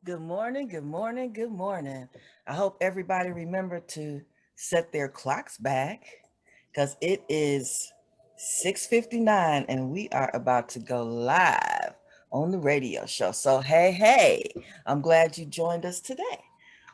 Good morning, good morning, good morning. I hope everybody remembered to set their clocks back because it is 6:59 and we are about to go live on the radio show. So hey, I'm glad you joined us today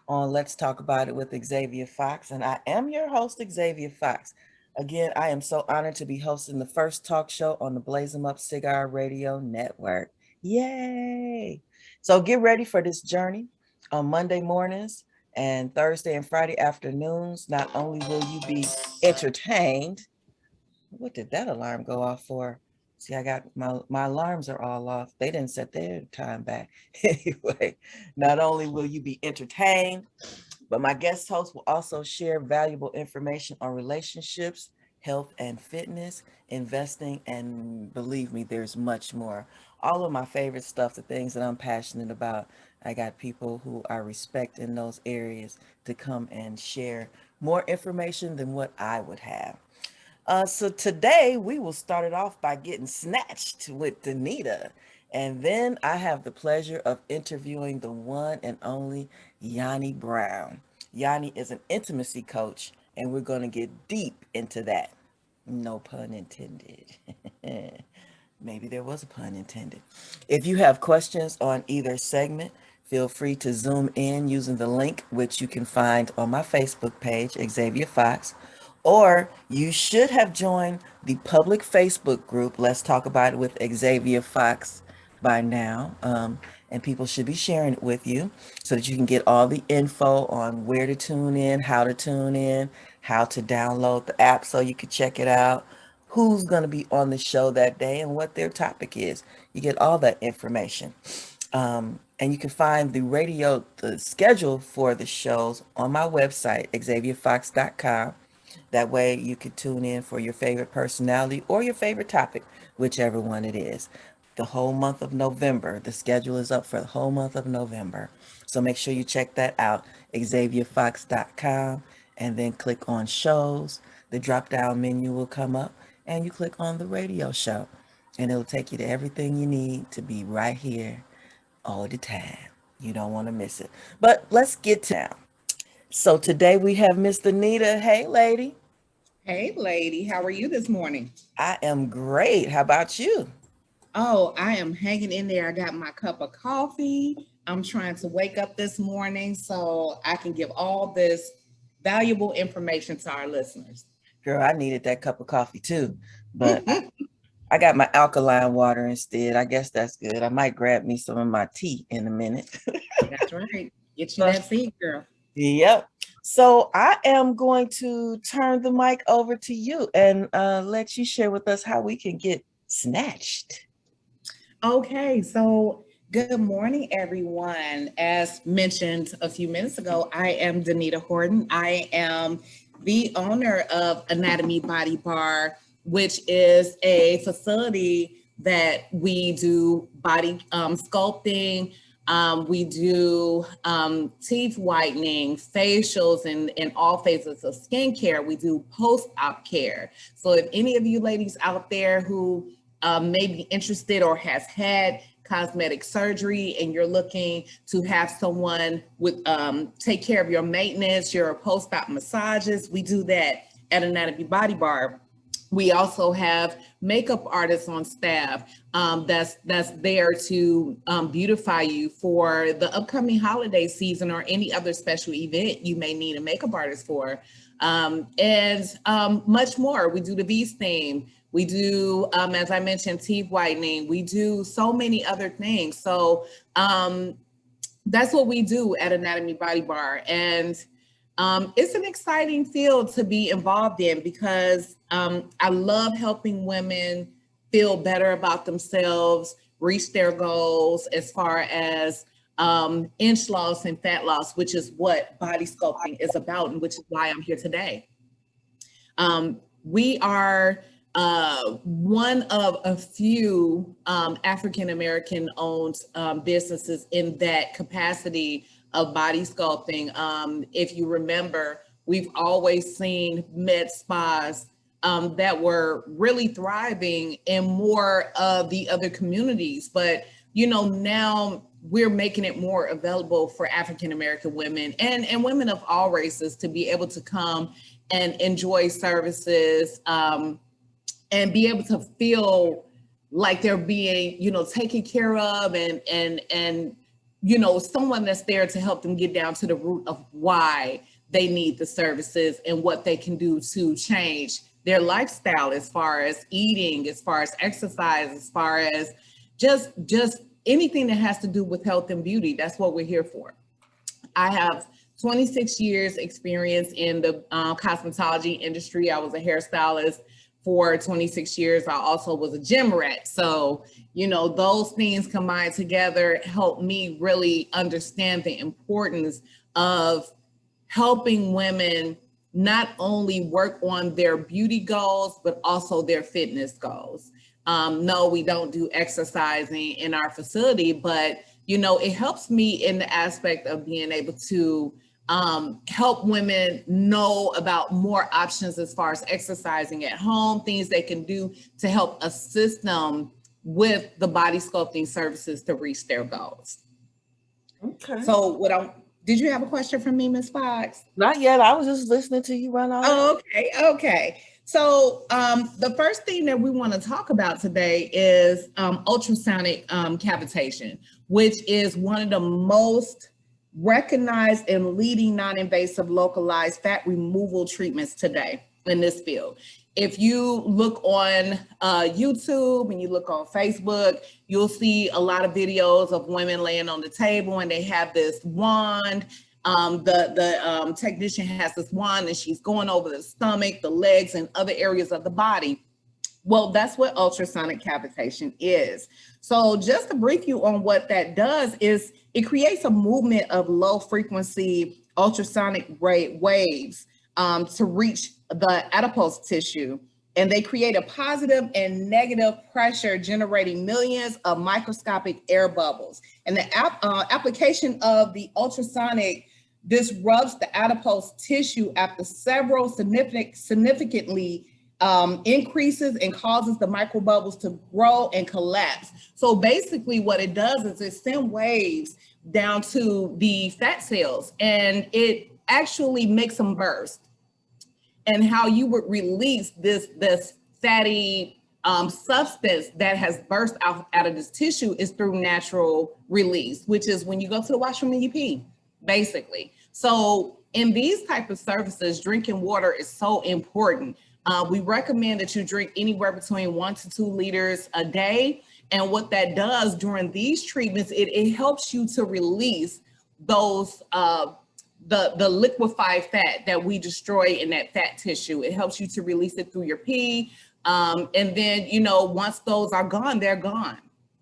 on Let's Talk About It with Xavier Fox. And I am your host, Xavier Fox. Again, I am so honored to be hosting the first talk show on the Blaze 'em Up Cigar Radio Network. Yay! So get ready for this journey on Monday mornings and Thursday and Friday afternoons. Not only will you be entertained, what did that alarm go off for? See, I got my alarms are all off. They didn't set their time back. Anyway, not only will you be entertained, but my guest host will also share valuable information on relationships, health and fitness, investing, and believe me, there's much more. All of my favorite stuff, the things that I'm passionate about. I got people who I respect in those areas to come and share more information than what I would have. So today we will start it off by getting snatched with Danita. And then I have the pleasure of interviewing the one and only Yanni Brown. Yanni is an intimacy coach, and we're going to get deep into that. No pun intended. Maybe there was a pun intended. If you have questions on either segment, feel free to zoom in using the link, which you can find on my Facebook page, Xavier Fox, or you should have joined the public Facebook group, Let's Talk About It with Xavier Fox, by now. And people should be sharing it with you so that you can get all the info on where to tune in, how to download the app so you can check it out, who's going to be on the show that day, and what their topic is. You get all that information. And you can find the schedule for the shows on my website, xavierfox.com. That way you could tune in for your favorite personality or your favorite topic, whichever one it is. The whole month of November, the schedule is up for the whole month of November. So make sure you check that out, xavierfox.com, and then click on shows. The drop down menu will come up and you click on the radio show and it'll take you to everything you need to be right here all the time. You don't want to miss it. But let's get to now. So today we have Miss Anita. Hey, lady. Hey, lady, how are you this morning? I am great. How about you? Oh, I am hanging in there. I got my cup of coffee. I'm trying to wake up this morning so I can give all this valuable information to our listeners. Girl, I needed that cup of coffee too, but I got my alkaline water instead. I guess that's good. I might grab me some of my tea in a minute. That's right. Get you But that seed, girl. yep. So I am going to turn the mic over to you and let you share with us how we can get snatched. Okay, so good morning, everyone. As mentioned a few minutes ago, I am Danita Horton. I am the owner of Anatomy Body Bar, which is a facility that we do body sculpting. We do teeth whitening, facials, and all phases of skincare. We do post-op care. So if any of you ladies out there who may be interested or has had cosmetic surgery and you're looking to have someone with take care of your maintenance, your post-op massages, we do that at Anatomy Body Bar. We also have makeup artists on staff that's there to beautify you for the upcoming holiday season or any other special event you may need a makeup artist for, and much more. We do the V steam. We do, as I mentioned, teeth whitening. We do so many other things. So that's what we do at Anatomy Body Bar. And it's an exciting field to be involved in because I love helping women feel better about themselves, reach their goals as far as inch loss and fat loss, which is what body sculpting is about, and which is why I'm here today. We are one of a few African American owned businesses in that capacity of body sculpting. If you remember, we've always seen med spas that were really thriving in more of the other communities. But, you know, now we're making it more available for African American women and women of all races to be able to come and enjoy services, and be able to feel like they're being, taken care of, and someone that's there to help them get down to the root of why they need the services and what they can do to change their lifestyle, as far as eating, as far as exercise, as far as just anything that has to do with health and beauty. That's what we're here for. I have 26 years experience in the cosmetology industry. I was a hairstylist for 26 years. I also was a gym rat. So, those things combined together helped me really understand the importance of helping women not only work on their beauty goals, but also their fitness goals. No, we don't do exercising in our facility, but, it helps me in the aspect of being able to help women know about more options as far as exercising at home, things they can do to help assist them with the body sculpting services to reach their goals. Okay. So did you have a question from me, Ms. Fox? Not yet. I was just listening to you run on. Oh, okay. So the first thing that we want to talk about today is ultrasonic cavitation, which is one of the most recognized and leading non-invasive localized fat removal treatments today in this field. If you look on YouTube and you look on Facebook, you'll see a lot of videos of women laying on the table and they have this wand. The technician has this wand and she's going over the stomach, the legs, and other areas of the body. Well, that's what ultrasonic cavitation is. So just to brief you on what that does is it creates a movement of low frequency ultrasonic waves to reach the adipose tissue. And they create a positive and negative pressure, generating millions of microscopic air bubbles. And the application of the ultrasonic disrupts the adipose tissue after several significantly increases and causes the microbubbles to grow and collapse. So basically what it does is it sends waves down to the fat cells and it actually makes them burst. And how you would release this fatty substance that has burst out of this tissue is through natural release, which is when you go to the washroom and you pee, basically. So in these type of services, drinking water is so important. We recommend that you drink anywhere between 1 to 2 liters a day. And what that does during these treatments, it helps you to release those the liquefied fat that we destroy in that fat tissue. It helps you to release it through your pee. And then, once those are gone, they're gone.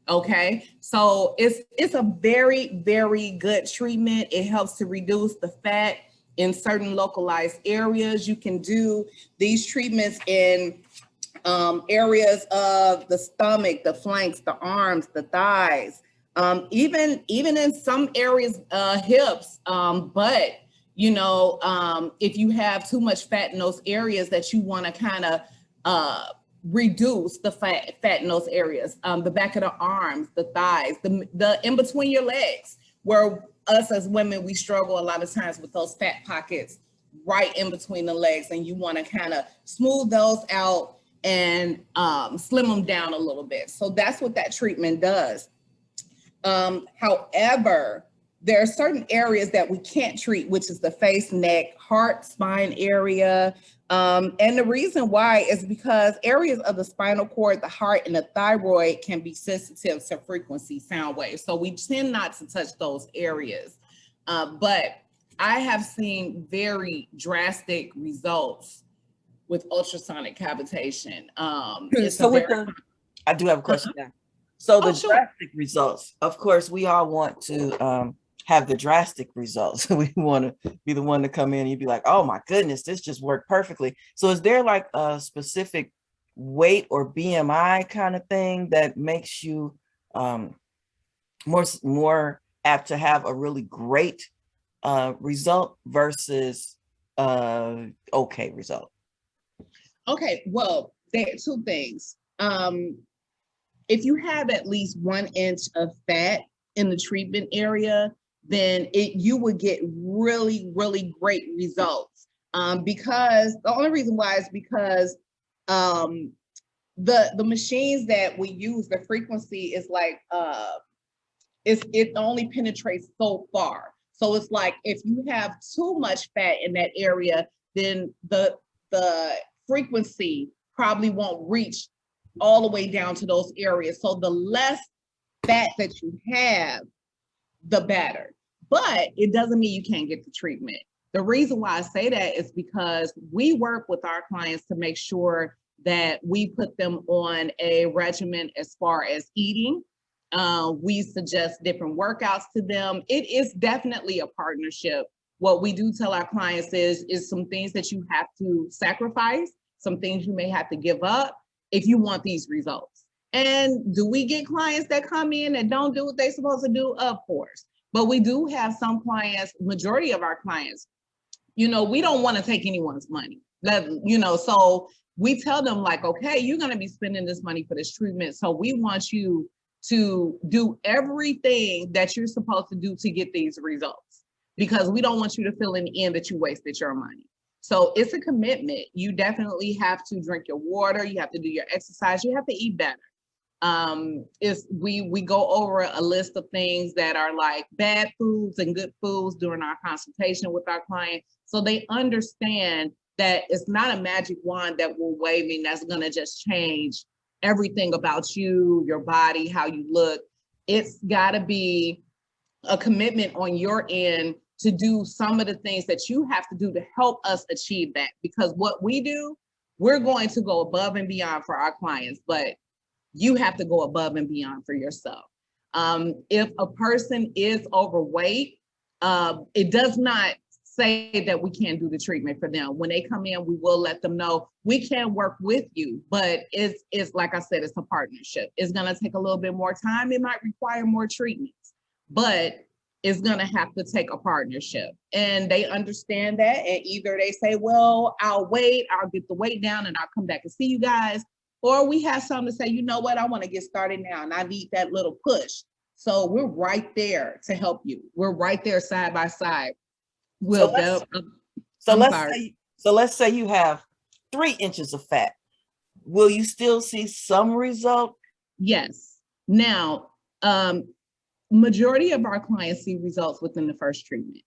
Okay. So it's a very, very good treatment. It helps to reduce the fat in certain localized areas. You can do these treatments in areas of the stomach, the flanks, the arms, the thighs, even in some areas, hips. But, if you have too much fat in those areas that you want to kind of reduce the fat in those areas, the back of the arms, the thighs, the in between your legs, where us as women, we struggle a lot of times with those fat pockets right in between the legs, and you want to kind of smooth those out and slim them down a little bit. So that's what that treatment does. However, there are certain areas that we can't treat, which is the face, neck, heart, spine area. And the reason why is because areas of the spinal cord, the heart, and the thyroid can be sensitive to frequency sound waves. So we tend not to touch those areas. But I have seen very drastic results with ultrasonic cavitation. I do have a question now. So the drastic results, of course, we all want to have the drastic results. We want to be the one to come in and you'd be like, oh my goodness, this just worked perfectly. So is there like a specific weight or BMI kind of thing that makes you more apt to have a really great result versus okay result? Okay, well, there are 2 things. If you have at least 1 inch of fat in the treatment area, then you would get really, really great results. Because the only reason why is because the machines that we use, the frequency is like it only penetrates so far. So it's like if you have too much fat in that area, then the frequency probably won't reach all the way down to those areas. So the less fat that you have, the better. But it doesn't mean you can't get the treatment. The reason why I say that is because we work with our clients to make sure that we put them on a regimen as far as eating. We suggest different workouts to them. It is definitely a partnership. What we do tell our clients is some things that you have to sacrifice, some things you may have to give up if you want these results. And do we get clients that come in and don't do what they're supposed to do? Of course. But we do have some clients, majority of our clients, we don't want to take anyone's money. So we tell them like, okay, you're going to be spending this money for this treatment. So we want you to do everything that you're supposed to do to get these results, because we don't want you to feel in the end that you wasted your money. So it's a commitment. You definitely have to drink your water. You have to do your exercise. You have to eat better. We go over a list of things that are like bad foods and good foods during our consultation with our client, so they understand that it's not a magic wand that we're waving that's going to just change everything about you, your body, how you look. It's got to be a commitment on your end to do some of the things that you have to do to help us achieve that. Because what we do, we're going to go above and beyond for our clients, but you have to go above and beyond for yourself. If a person is overweight, it does not say that we can't do the treatment for them. When they come in, we will let them know we can work with you, but it's like I said, it's a partnership. It's going to take a little bit more time. It might require more treatments, but it's going to have to take a partnership. And they understand that. And either they say, well, I'll wait, I'll get the weight down and I'll come back and see you guys. Or we have some to say, you know what, I want to get started now and I need that little push. So we're right there to help you. We're right there side by side. So let's say you have 3 inches of fat. Will you still see some result? Yes. Now, majority of our clients see results within the first treatment.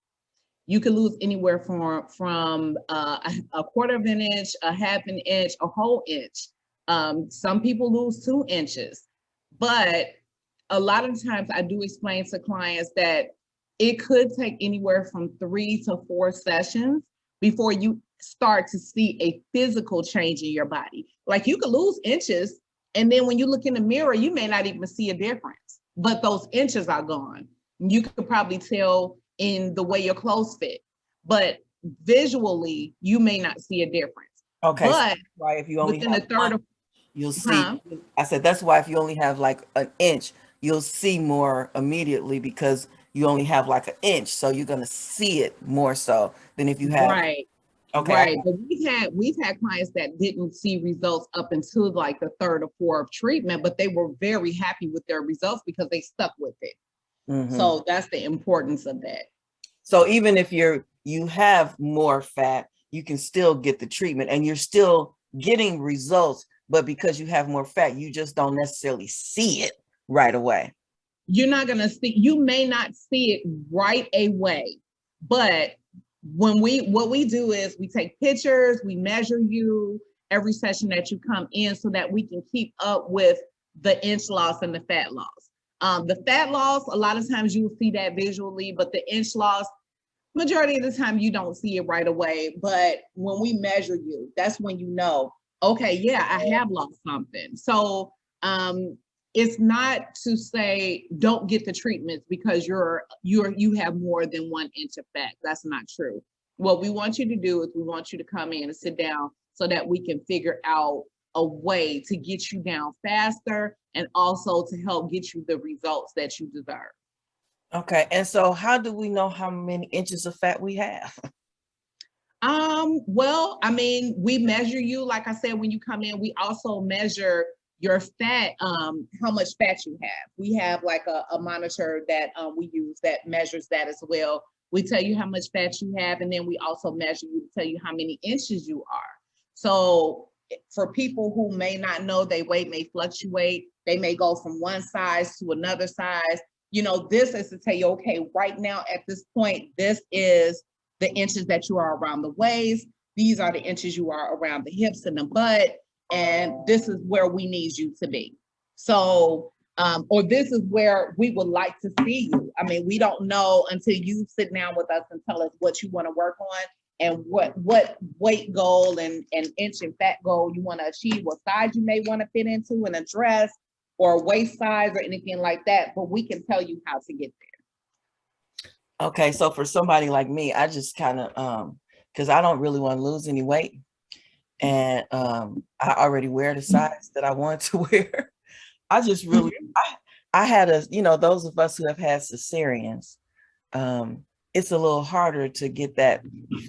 You can lose anywhere from a quarter of an inch, a half an inch, a whole inch. Some people lose 2 inches, but a lot of times I do explain to clients that it could take anywhere from 3 to 4 sessions before you start to see a physical change in your body. Like you could lose inches, and then when you look in the mirror, you may not even see a difference, but those inches are gone. You could probably tell in the way your clothes fit, but visually, you may not see a difference. Okay, but so why if you only within the third of you'll see. I said that's why if you only have like an inch, you'll see more immediately because you only have like an inch, so you're gonna see it more so than if you have. Right. Okay. Right. But we've had clients that didn't see results up until like the 3rd or 4th treatment, but they were very happy with their results because they stuck with it. Mm-hmm. So that's the importance of that. So even if you have more fat, you can still get the treatment and you're still getting results, but because you have more fat, you just don't necessarily see it right away. You may not see it right away, but what we do is we take pictures, we measure you every session that you come in so that we can keep up with the inch loss and the fat loss. The fat loss, a lot of times you'll see that visually, but the inch loss, majority of the time you don't see it right away. But when we measure you, that's when you know, okay, yeah, I have lost something. So it's not to say don't get the treatments because you have more than 1 inch of fat. That's not true. What we want you to do is we want you to come in and sit down so that we can figure out a way to get you down faster and also to help get you the results that you deserve. Okay. And so how do we know how many inches of fat we have? Well, I mean, we measure you, like I said, when you come in, we also measure your fat, how much fat you have. We have like a monitor that we use that measures that as well. We tell you how much fat you have, and then we also measure you to tell you how many inches you are. So for people who may not know, their weight may fluctuate. They may go from one size to another size. You know, this is to tell you, okay, right now at this point, this is the inches that you are around the waist. These are the inches you are around the hips and the butt. And this is where we need you to be. So, or this is where we would like to see you. I mean, we don't know until you sit down with us and tell us what you want to work on and what weight goal and inch and fat goal you want to achieve, what size you may want to fit into in a dress or waist size or anything like that. But we can tell you how to get there. Okay, so for somebody like me, I just kind of because I don't really want to lose any weight, and I already wear the size that I want to wear. I just really I had a, you know, those of us who have had cesareans, it's a little harder to get that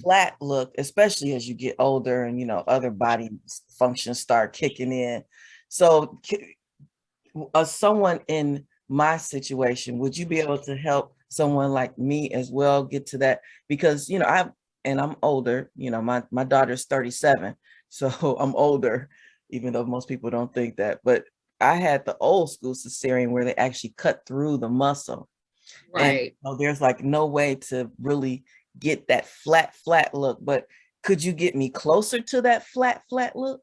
flat look, especially as you get older and, you know, other body functions start kicking in. So someone in my situation, would you be able to help someone like me as well get to that? Because, you know, I'm older, you know, my daughter's 37, so I'm older, even though most people don't think that. But I had the old school cesarean where they actually cut through the muscle. Right. And you know, there's like no way to really get that flat look. But could you get me closer to that flat look?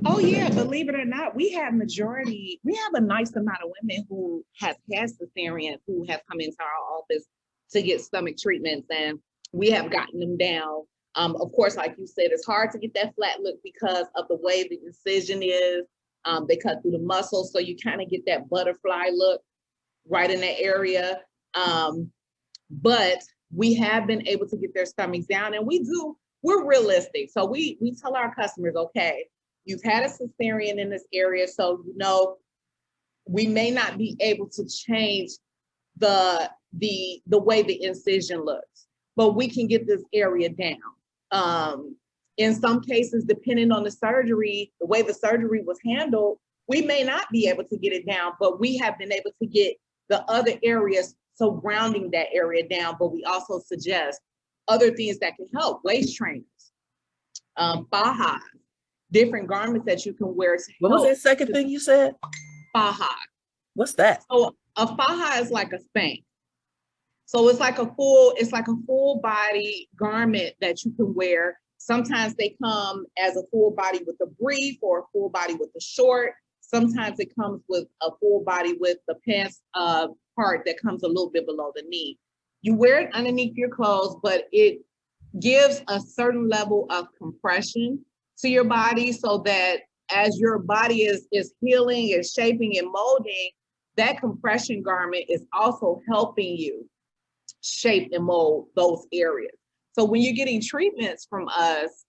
Oh yeah, believe it or not, we have a nice amount of women who have had cesarean who have come into our office to get stomach treatments, and we have gotten them down. Of course, like you said, it's hard to get that flat look because of the way the incision is. They cut through the muscle, so you kind of get that butterfly look right in that area. But we have been able to get their stomachs down, and we're realistic. So we tell our customers, okay, you've had a cesarean in this area, so you know we may not be able to change the way the incision looks, but we can get this area down. In some cases, depending on the surgery, the way the surgery was handled, we may not be able to get it down, but we have been able to get the other areas surrounding that area down. But we also suggest other things that can help: waist trainers, fajas, different garments that you can wear. What was that second thing you said? Faja. What's that? So a faja is like a spank. So it's like a full body garment that you can wear. Sometimes they come as a full body with a brief or a full body with a short. Sometimes it comes with a full body with the pants part that comes a little bit below the knee. You wear it underneath your clothes, but it gives a certain level of compression to your body so that as your body is healing and shaping and molding, that compression garment is also helping you shape and mold those areas. So when you're getting treatments from us,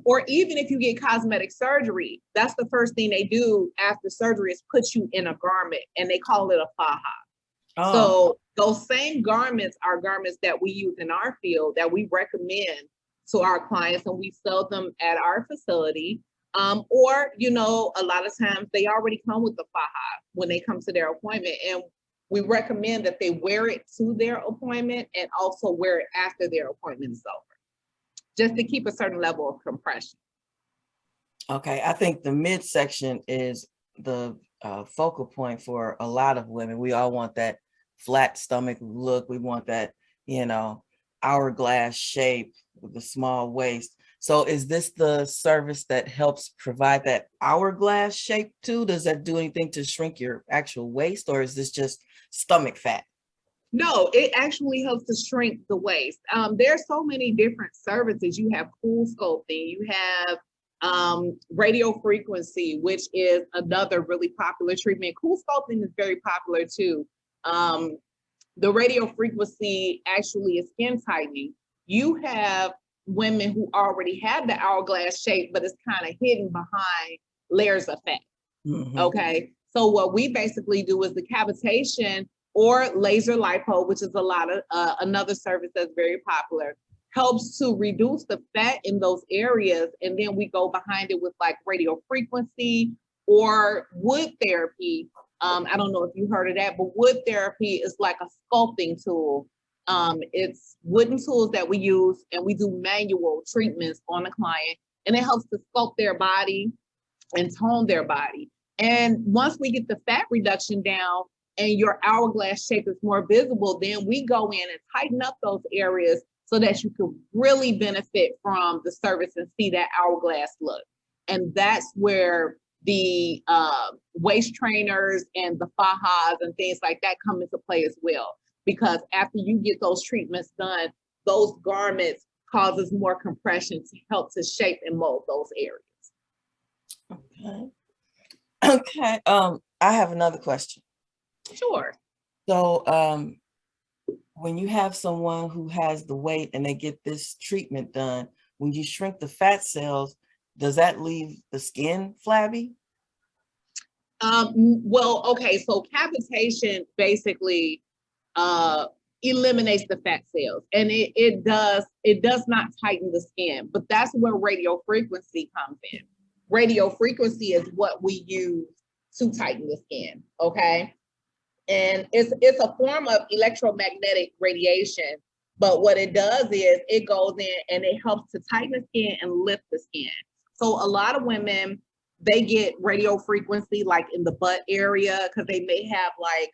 or even if you get cosmetic surgery, that's the first thing they do after surgery is put you in a garment, and they call it a faja. Oh. So those same garments are garments that we use in our field that we recommend to our clients, and we sell them at our facility. Or, you know, a lot of times they already come with the faja when they come to their appointment, and we recommend that they wear it to their appointment and also wear it after their appointment is over, just to keep a certain level of compression. Okay, I think the midsection is the focal point for a lot of women. We all want that flat stomach look. We want that, you know, hourglass shape with the small waist. So is this the service that helps provide that hourglass shape too? Does that do anything to shrink your actual waist, or is this just stomach fat? No, it actually helps to shrink the waist. There's so many different services. You have cool sculpting, you have radio frequency, which is another really popular treatment. Cool sculpting is very popular too. The radio frequency actually is skin tightening. You have women who already have the hourglass shape, but it's kind of hidden behind layers of fat. Mm-hmm. Okay, so what we basically do is the cavitation or laser lipo, which is another service that's very popular, helps to reduce the fat in those areas. And then we go behind it with like radio frequency or wood therapy. I don't know if you heard of that, but wood therapy is like a sculpting tool. It's wooden tools that we use, and we do manual treatments on the client, and it helps to sculpt their body and tone their body. And once we get the fat reduction down and your hourglass shape is more visible, then we go in and tighten up those areas so that you can really benefit from the service and see that hourglass look. And that's where the waist trainers and the fajas and things like that come into play as well. Because after you get those treatments done, those garments causes more compression to help to shape and mold those areas. Okay. Okay. I have another question. Sure. So, when you have someone who has the weight and they get this treatment done, when you shrink the fat cells, does that leave the skin flabby? Well, okay, so cavitation basically eliminates the fat cells, and it does not tighten the skin, but that's where radio frequency comes in. Radio frequency is what we use to tighten the skin, okay? And it's a form of electromagnetic radiation, but what it does is it goes in and it helps to tighten the skin and lift the skin. So a lot of women, they get radio frequency like in the butt area because they may have like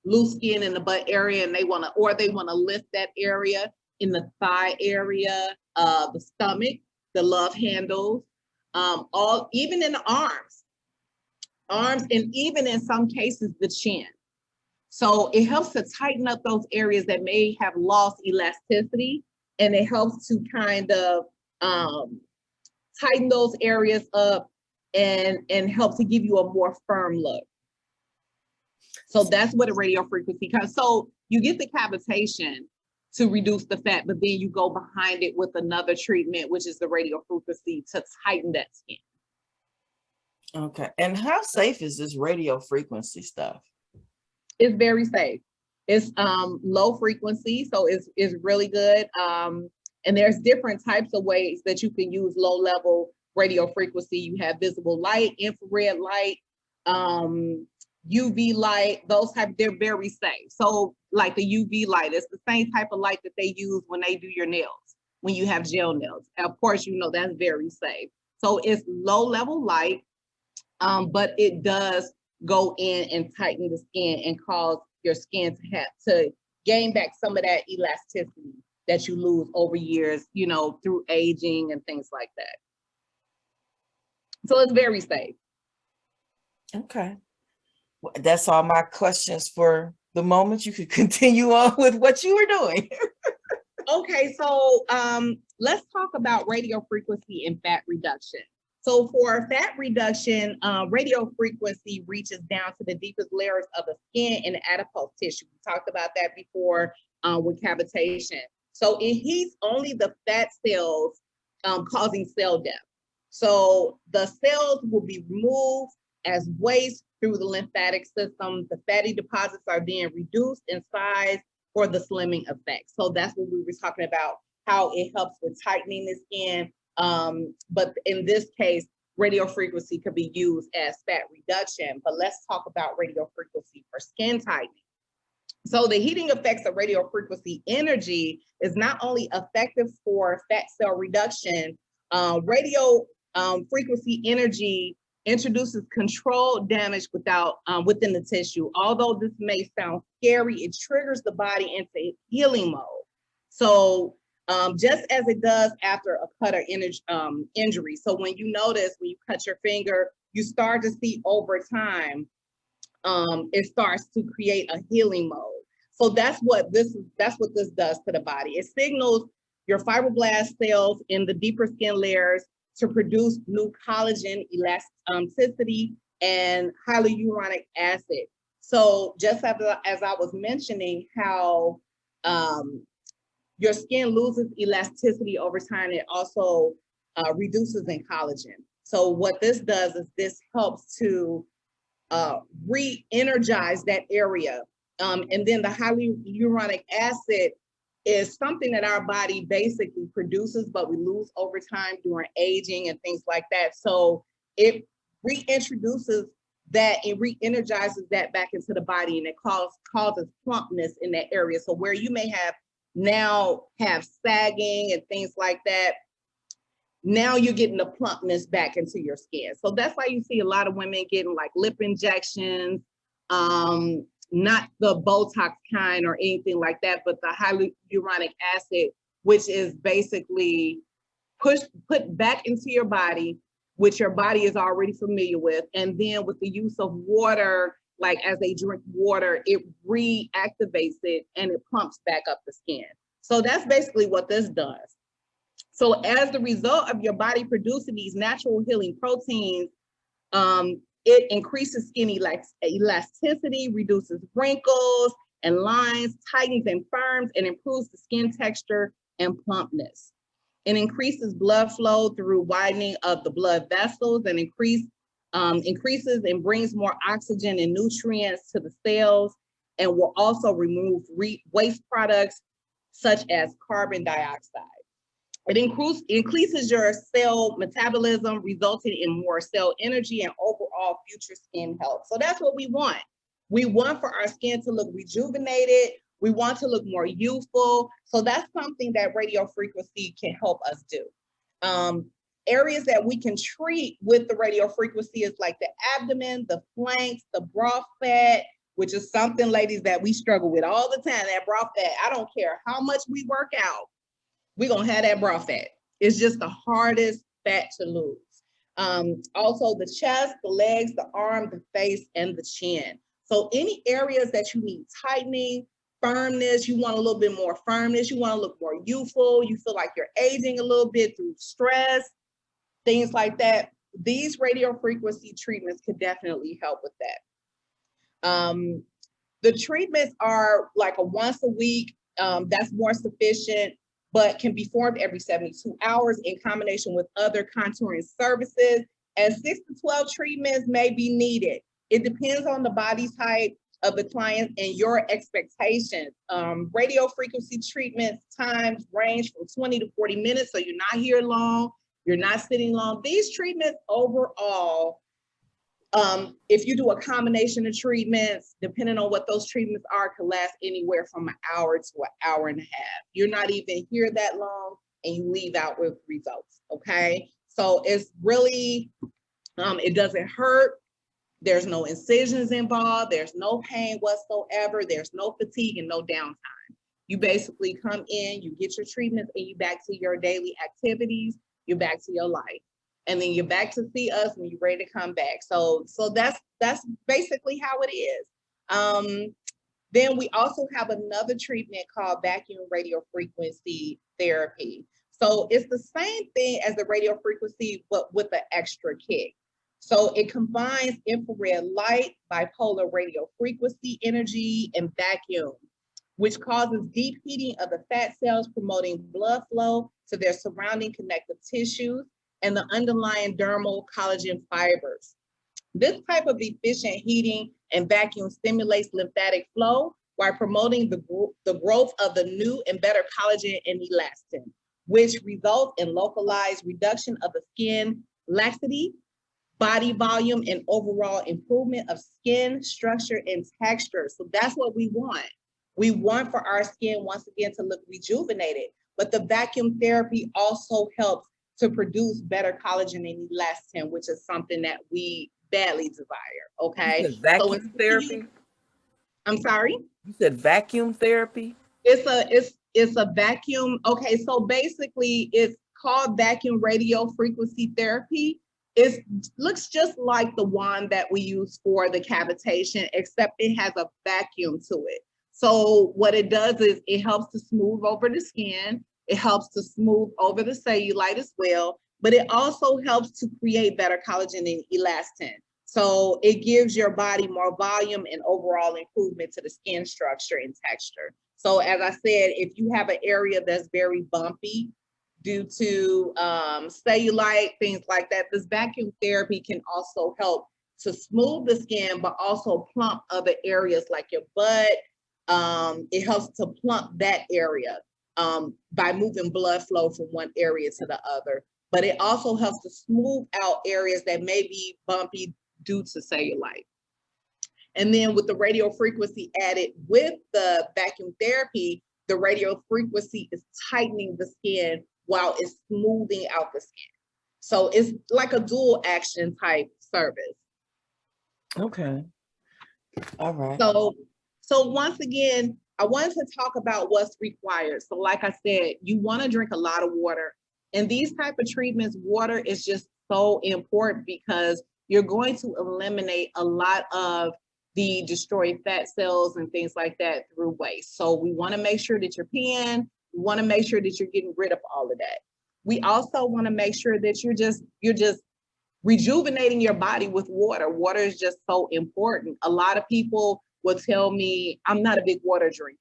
loose skin in the butt area, and they want to lift that area. In the thigh area, the stomach, the love handles, even in the arms, and even in some cases the chin. So it helps to tighten up those areas that may have lost elasticity, and it helps to kind of tighten those areas up and help to give you a more firm look. So that's what a radio frequency comes. So you get the cavitation to reduce the fat, but then you go behind it with another treatment, which is the radio frequency to tighten that skin. Okay. And how safe is this radio frequency stuff? It's very safe. It's low frequency, so it's really good. And there's different types of ways that you can use low level radio frequency. You have visible light, infrared light, UV light, they're very safe. So like the UV light, it's the same type of light that they use when they do your nails, when you have gel nails. Of course, you know that's very safe. So it's low level light, but it does go in and tighten the skin and cause your skin to gain back some of that elasticity that you lose over years, you know, through aging and things like that. So it's very safe. Okay. Well, that's all my questions for the moment. You could continue on with what you were doing. Okay, so let's talk about radio frequency and fat reduction. So for fat reduction, radio frequency reaches down to the deepest layers of the skin and the adipose tissue. We talked about that before with cavitation. So it heats only the fat cells, causing cell death. So the cells will be removed as waste through the lymphatic system. The fatty deposits are then reduced in size for the slimming effect. So that's what we were talking about, how it helps with tightening the skin. But in this case, radio frequency could be used as fat reduction. But let's talk about radio frequency for skin tightening. So the heating effects of radio frequency energy is not only effective for fat cell reduction, radio frequency energy introduces controlled damage within the tissue. Although this may sound scary, it triggers the body into healing mode. So just as it does after a cut or injury. So when you notice, when you cut your finger, you start to see over time, it starts to create a healing mode. So that's what this does to the body. It signals your fibroblast cells in the deeper skin layers to produce new collagen, elasticity, and hyaluronic acid. So just as I was mentioning how your skin loses elasticity over time, it also reduces in collagen. So what this does is this helps to re-energize that area. And then the hyaluronic acid is something that our body basically produces, but we lose over time during aging and things like that. So it reintroduces that and re-energizes that back into the body, and it causes plumpness in that area. So where you may have sagging and things like that, now you're getting the plumpness back into your skin. So that's why you see a lot of women getting like lip injections, not the Botox kind or anything like that, but the hyaluronic acid, which is basically put back into your body, which your body is already familiar with. And then with the use of water, like as they drink water, it reactivates it and it pumps back up the skin. So that's basically what this does. So as the result of your body producing these natural healing proteins, it increases skin elasticity, reduces wrinkles and lines, tightens and firms, and improves the skin texture and plumpness. It increases blood flow through widening of the blood vessels and increases and brings more oxygen and nutrients to the cells, and will also remove waste products such as carbon dioxide. It increases your cell metabolism, resulting in more cell energy and overall future skin health. So that's what we want. We want for our skin to look rejuvenated. We want to look more youthful. So that's something that radio frequency can help us do. Areas that we can treat with the radio frequency is like the abdomen, the flanks, the bra fat, which is something, ladies, that we struggle with all the time. That bra fat, I don't care how much we work out, we're going to have that bra fat. It's just the hardest fat to lose. Also the chest, the legs, the arm, the face, and the chin. So any areas that you need tightening, firmness, you want a little bit more firmness, you want to look more youthful, you feel like you're aging a little bit through stress, things like that, these radio frequency treatments could definitely help with that. The treatments are like a once a week, that's more sufficient, but can be formed every 72 hours in combination with other contouring services, and 6 to 12 treatments may be needed. It depends on the body type of the client and your expectations. Radio frequency treatments times range from 20 to 40 minutes, so you're not here long, you're not sitting long. These treatments overall, if you do a combination of treatments, depending on what those treatments are, can last anywhere from an hour to an hour and a half. You're not even here that long and you leave out with results, okay? So it's really, it doesn't hurt. There's no incisions involved. There's no pain whatsoever. There's no fatigue and no downtime. You basically come in, you get your treatments, and you back to your daily activities. You're back to your life. And then you're back to see us when you're ready to come back. So that's basically how it is. Then we also have another treatment called vacuum radio frequency therapy. So it's the same thing as the radio frequency, but with an extra kick. So it combines infrared light, bipolar radio frequency energy, and vacuum, which causes deep heating of the fat cells, promoting blood flow to their surrounding connective tissues and the underlying dermal collagen fibers. This type of efficient heating and vacuum stimulates lymphatic flow while promoting the growth of the new and better collagen and elastin, which results in localized reduction of the skin laxity, body volume, and overall improvement of skin structure and texture. So that's what we want. We want for our skin, once again, to look rejuvenated, but the vacuum therapy also helps to produce better collagen and elastin, which is something that we badly desire, okay? You said vacuum therapy? I'm sorry? You said vacuum therapy? It's a vacuum. Okay, so basically it's called vacuum radio frequency therapy. It looks just like the one that we use for the cavitation, except it has a vacuum to it. So what it does is it helps to smooth over the skin. It helps to smooth over the cellulite as well, but it also helps to create better collagen and elastin. So it gives your body more volume and overall improvement to the skin structure and texture. So as I said, if you have an area that's very bumpy due to cellulite, things like that, this vacuum therapy can also help to smooth the skin, but also plump other areas like your butt. It helps to plump that area by moving blood flow from one area to the other. but it also helps to smooth out areas that may be bumpy due to cellulite. And then with the radio frequency added with the vacuum therapy, the radio frequency is tightening the skin while it's smoothing out the skin. So it's like a dual action type service. Okay. All right. So once again, I wanted to talk about what's required. So like I said, you want to drink a lot of water. And these type of treatments, water is just so important because you're going to eliminate a lot of the destroyed fat cells and things like that through waste. So we want to make sure that you're peeing. We want to make sure that you're getting rid of all of that. We also want to make sure that you're just rejuvenating your body with water. Water is just so important. A lot of people will tell me, I'm not a big water drinker.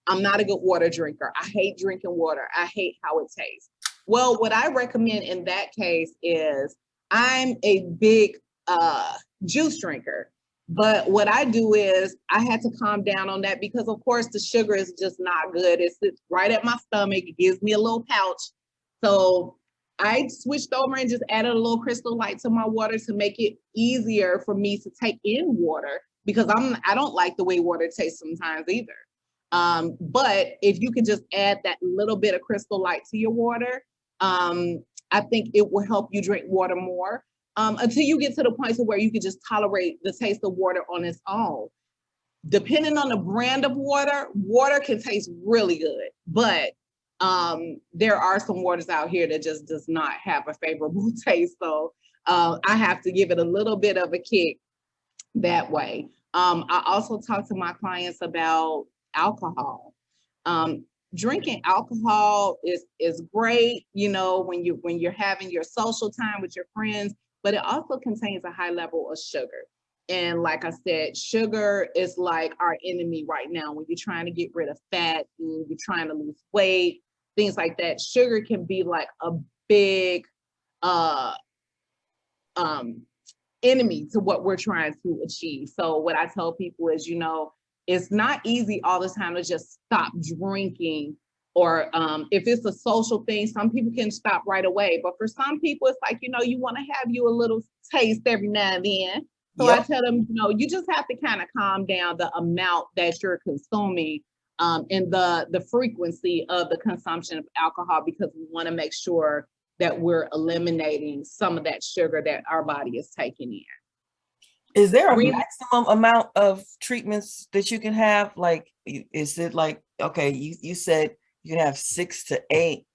I'm not a good water drinker. I hate drinking water. I hate how it tastes. Well, what I recommend in that case is I'm a big juice drinker. But what I do is I had to calm down on that because, of course, the sugar is just not good. It sits right at my stomach. It gives me a little pouch. So I switched over and just added a little crystal light to my water to make it easier for me to take in water because I don't like the way water tastes sometimes either. But if you could just add that little bit of crystal light to your water, I think it will help you drink water more until you get to the point where you can just tolerate the taste of water on its own. Depending on the brand of water, water can taste really good, but there are some waters out here that just does not have a favorable taste. So I have to give it a little bit of a kick that way. I also talk to my clients about alcohol. Drinking alcohol is great, you know, when you're having your social time with your friends, but it also contains a high level of sugar. And like I said, sugar is like our enemy right now. When you're trying to get rid of fat and you're trying to lose weight, things like that, sugar can be like a big enemy to what we're trying to achieve. So what I tell people is, you know, it's not easy all the time to just stop drinking, or if it's a social thing, some people can stop right away. But for some people, it's like, you know, you want to have you a little taste every now and then. So I tell them, you know, you just have to kind of calm down the amount that you're consuming and the frequency of the consumption of alcohol, because we want to make sure that we're eliminating some of that sugar that our body is taking in. Is there a maximum amount of treatments that you can have? Like, is it like, okay, you said you can have 6 to 8.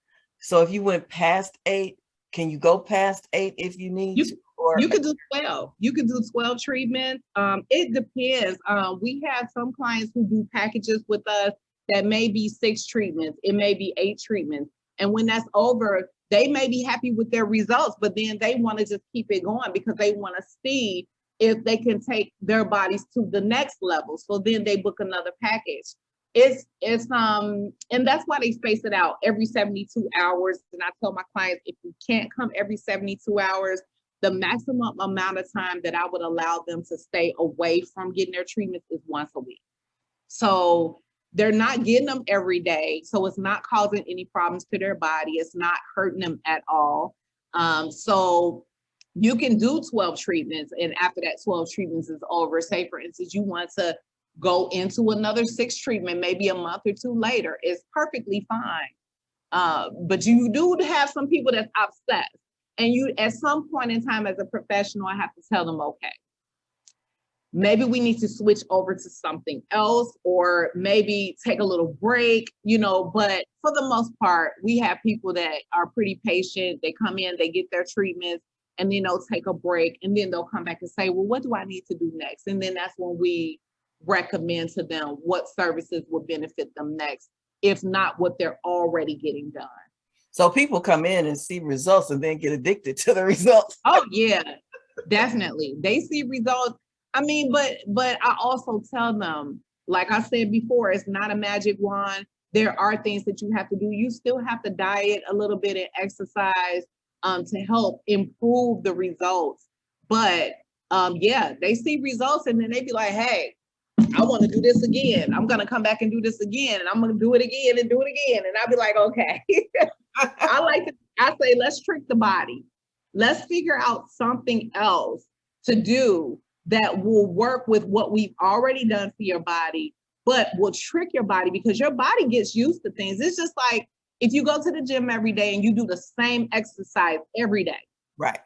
So if you went past 8, can you go past 8 if you need to? Or you could do 12. You could do 12 treatments. It depends. We have some clients who do packages with us that may be 6 treatments. It may be 8 treatments. And when that's over, they may be happy with their results, but then they want to just keep it going because they want to see if they can take their bodies to the next level. So then they book another package. It's and that's why they space it out every 72 hours. And I tell my clients, if you can't come every 72 hours, the maximum amount of time that I would allow them to stay away from getting their treatments is once a week. So they're not getting them every day. So it's not causing any problems to their body. It's not hurting them at all. So you can do 12 treatments. And after that 12 treatments is over, say, for instance, you want to go into another 6 treatment, maybe a month or 2 later, it's perfectly fine. But you do have some people that's obsessed. And you, at some point in time as a professional, I have to tell them, okay, maybe we need to switch over to something else, or maybe take a little break, you know, but for the most part, we have people that are pretty patient. They come in, they get their treatments, and then they'll take a break, and then they'll come back and say, well, what do I need to do next? And then that's when we recommend to them what services would benefit them next, if not what they're already getting done. So people come in and see results and then get addicted to the results. Oh yeah, definitely. They see results. I mean, but I also tell them, like I said before, it's not a magic wand. There are things that you have to do. You still have to diet a little bit and exercise to help improve the results. But yeah, they see results and then they be like, hey, I want to do this again. I'm going to come back and do this again. And I'm going to do it again and do it again. And I'll be like, okay. I like to I say, let's trick the body. Let's figure out something else to do that will work with what we've already done for your body, but will trick your body because your body gets used to things. It's just like if you go to the gym every day and you do the same exercise every day. Right.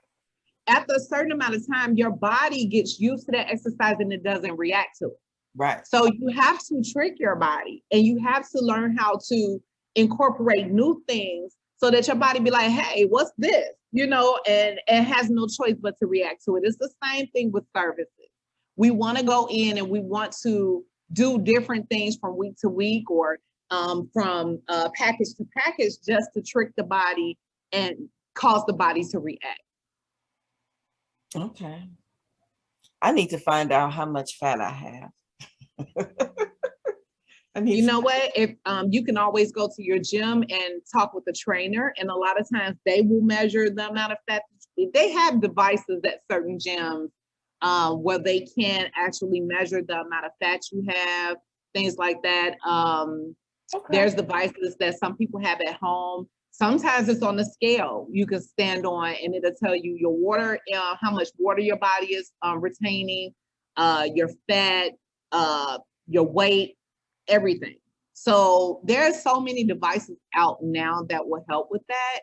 After a certain amount of time, your body gets used to that exercise and it doesn't react to it. Right. So you have to trick your body and you have to learn how to incorporate new things so that your body be like, hey, what's this? You know, and it has no choice but to react to it. It's the same thing with services. We want to go in and we want to do different things from week to week or from package to package just to trick the body and cause the body to react. Okay. I need to find out how much fat I have. You know what? If you can always go to your gym and talk with the trainer, and a lot of times they will measure the amount of fat. They have devices at certain gyms where they can actually measure the amount of fat you have, things like that. There's devices that some people have at home. Sometimes it's on the scale you can stand on, and it'll tell you your water, how much water your body is retaining, your fat, your weight, everything. So there's so many devices out now that will help with that.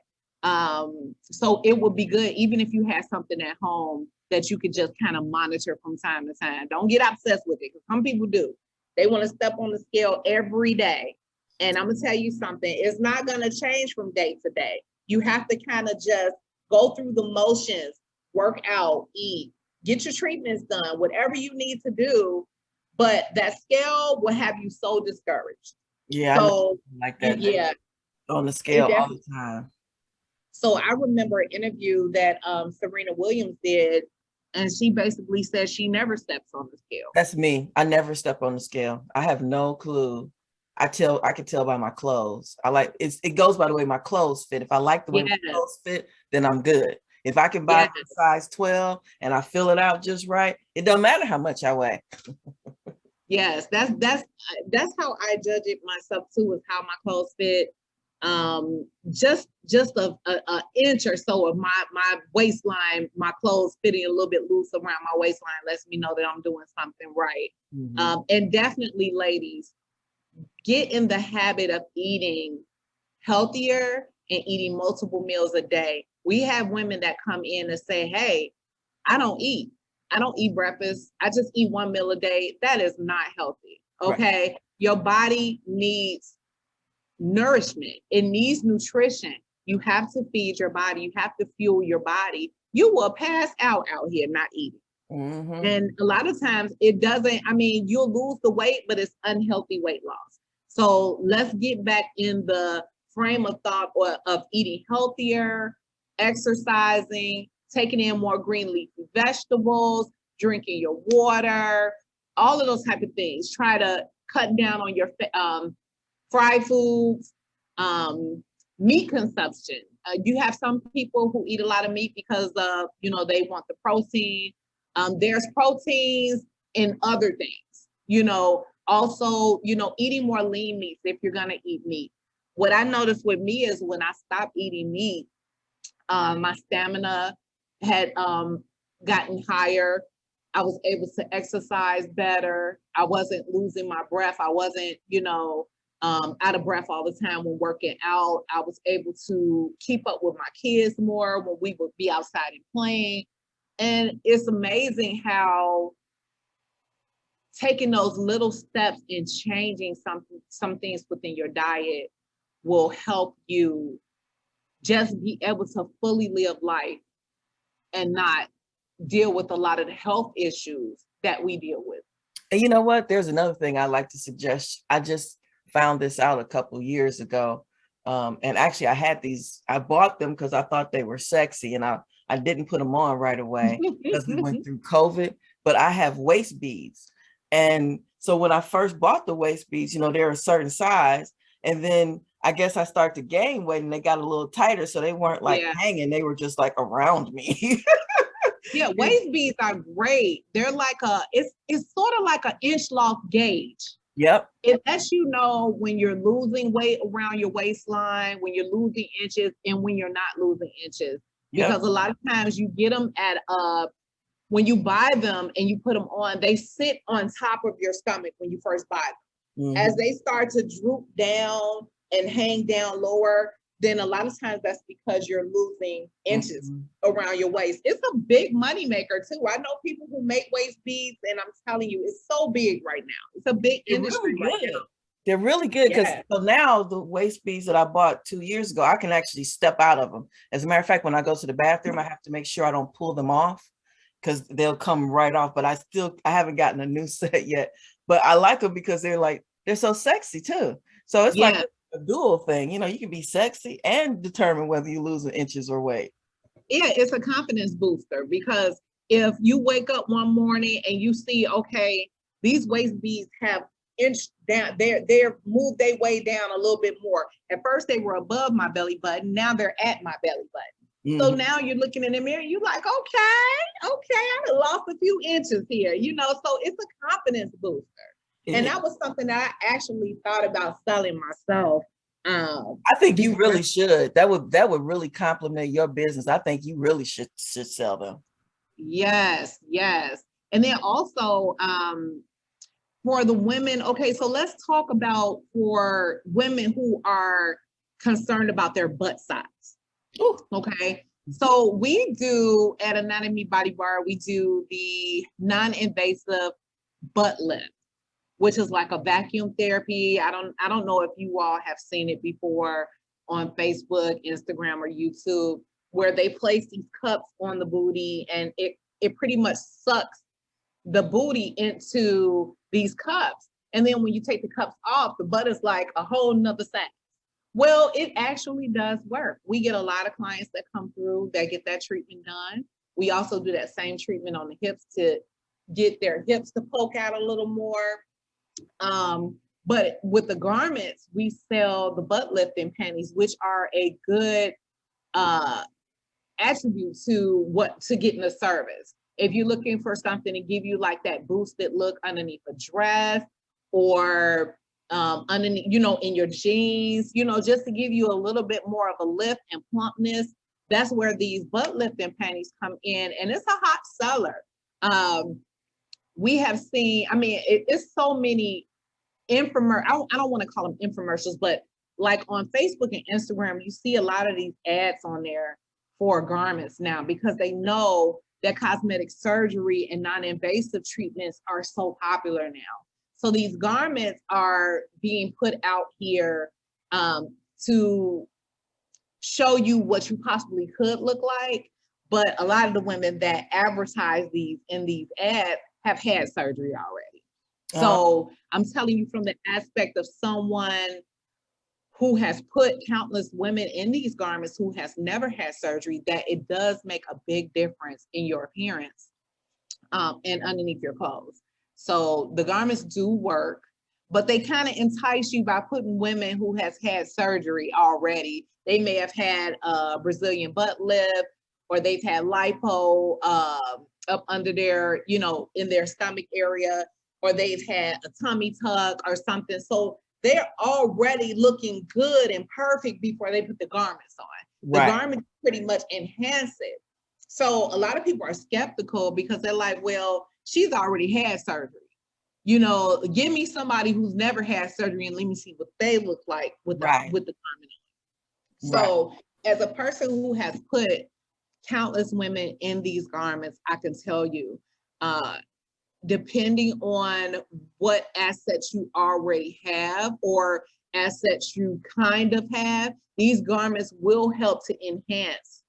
So it would be good, even if you had something at home that you could just kind of monitor from time to time. Don't get obsessed with it, because some people do. They want to step on the scale every day. And I'm gonna tell you something, it's not gonna change from day to day. You have to kind of just go through the motions, work out, eat, get your treatments done, whatever you need to do. But that scale will have you so discouraged. Yeah, so like that. Yeah, on the scale all the time. So I remember an interview that Serena Williams did, and she basically said she never steps on the scale. That's me. I never step on the scale. I have no clue. I can tell by my clothes. It goes by the way my clothes fit. If I like the way my clothes fit, then I'm good. If I can buy a size 12 and I fill it out just right, it doesn't matter how much I weigh. Yes, that's how I judge it myself too, is how my clothes fit. Just a inch or so of my waistline, my clothes fitting a little bit loose around my waistline lets me know that I'm doing something right. Mm-hmm. And definitely, ladies, get in the habit of eating healthier and eating multiple meals a day. We have women that come in and say, hey, I don't eat breakfast. I just eat one meal a day. That is not healthy. Okay. Right. Your body needs nourishment. It needs nutrition. You have to feed your body. You have to fuel your body. You will pass out here not eating. Mm-hmm. And a lot of times it doesn't, you'll lose the weight, but it's unhealthy weight loss. So let's get back in the frame of thought of eating healthier, exercising, taking in more green leafy vegetables, drinking your water, all of those type of things. Try to cut down on your fried foods, meat consumption. You have some people who eat a lot of meat because of, they want the protein. There's proteins in other things, also, eating more lean meats if you're going to eat meat. What I noticed with me is when I stopped eating meat, my stamina had gotten higher. I was able to exercise better. I wasn't losing my breath. I wasn't, out of breath all the time when working out. I was able to keep up with my kids more when we would be outside and playing. And it's amazing how taking those little steps and changing some things within your diet will help you just be able to fully live life and not deal with a lot of the health issues that we deal with. And you know what? There's another thing I like to suggest. I just found this out a couple of years ago. And actually I bought them because I thought they were sexy, and I didn't put them on right away because we went through COVID, but I have waist beads. And so when I first bought the waist beads, they're a certain size. And then I guess I started to gain weight and they got a little tighter. So they weren't hanging. They were just like around me. Yeah, waist beads are great. They're like it's sort of like an inch long gauge. Yep. It lets you know when you're losing weight around your waistline, when you're losing inches, and when you're not losing inches. Yep. Because a lot of times you get them at when you buy them and you put them on, they sit on top of your stomach when you first buy them. As they start to droop down and hang down lower, then a lot of times that's because you're losing inches around your waist. It's a big money maker too. I know people who make waist beads, and I'm telling you, it's so big right now. It's a big industry right now. They're really good because so now the waist beads that I bought 2 years ago, I can actually step out of them. As a matter of fact, when I go to the bathroom, I have to make sure I don't pull them off because they'll come right off. But I haven't gotten a new set yet. But I like them because they're so sexy too. So it's like a dual thing. You know, you can be sexy and determine whether you lose inches or weight. Yeah, it's a confidence booster because if you wake up one morning and you see, okay, these waist beads have inched down, they're moved their way down a little bit more. At first they were above my belly button, now they're at my belly button. So now you're looking in the mirror, you're like, okay, I lost a few inches here, you know, so it's a confidence booster. And that was something that I actually thought about selling myself. I think you really should. That would really complement your business. I think you really should sell them. Yes. And then also for the women, okay, so let's talk about for women who are concerned about their butt size. Ooh. Okay. So we do at Anatomy Body Bar, we do the non-invasive butt lift, which is like a vacuum therapy. I don't know if you all have seen it before on Facebook, Instagram, or YouTube, where they place these cups on the booty and it pretty much sucks the booty into these cups. And then when you take the cups off, the butt is like a whole nother size. Well, it actually does work. We get a lot of clients that come through that get that treatment done. We also do that same treatment on the hips to get their hips to poke out a little more. But with the garments, we sell the butt lifting panties, which are a good attribute to getting the service. If you're looking for something to give you like that boosted look underneath a dress or underneath, you know, in your jeans, you know, just to give you a little bit more of a lift and plumpness, that's where these butt lifting panties come in, and it's a hot seller. We have seen, I mean, it's so many I don't want to call them infomercials, but like on Facebook and Instagram, you see a lot of these ads on there for garments now because they know that cosmetic surgery and non-invasive treatments are so popular now. So these garments are being put out here to show you what you possibly could look like. But a lot of the women that advertise these in these ads have had surgery already. So I'm telling you from the aspect of someone who has put countless women in these garments who has never had surgery, that it does make a big difference in your appearance and underneath your clothes. So the garments do work, but they kind of entice you by putting women who has had surgery already. They may have had a Brazilian butt lift, or they've had lipo up under their, you know, in their stomach area, or they've had a tummy tuck or something. So they're already looking good and perfect before they put the garments on. Right. The garments pretty much enhance it. So a lot of people are skeptical because they're like, well, she's already had surgery. You know, give me somebody who's never had surgery and let me see what they look like with the garment on. So as a person who has put countless women in these garments, I can tell you, depending on what assets you already have or assets you kind of have, these garments will help to enhance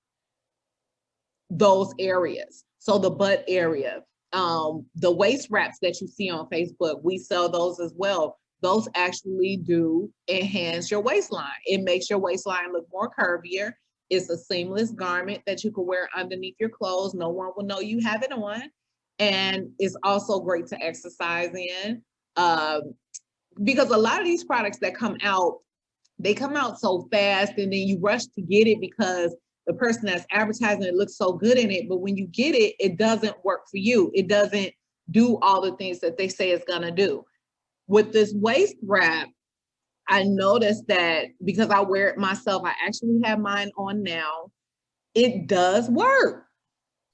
those areas. So the butt area, the waist wraps that you see on Facebook, we sell those as well. Those actually do enhance your waistline. It makes your waistline look more curvier. It's a seamless garment that you can wear underneath your clothes. No one will know you have it on. And it's also great to exercise in because a lot of these products that come out, they come out so fast and then you rush to get it because the person that's advertising it looks so good in it. But when you get it, it doesn't work for you. It doesn't do all the things that they say it's gonna do. With this waist wrap, I noticed that because I wear it myself, I actually have mine on now. It does work.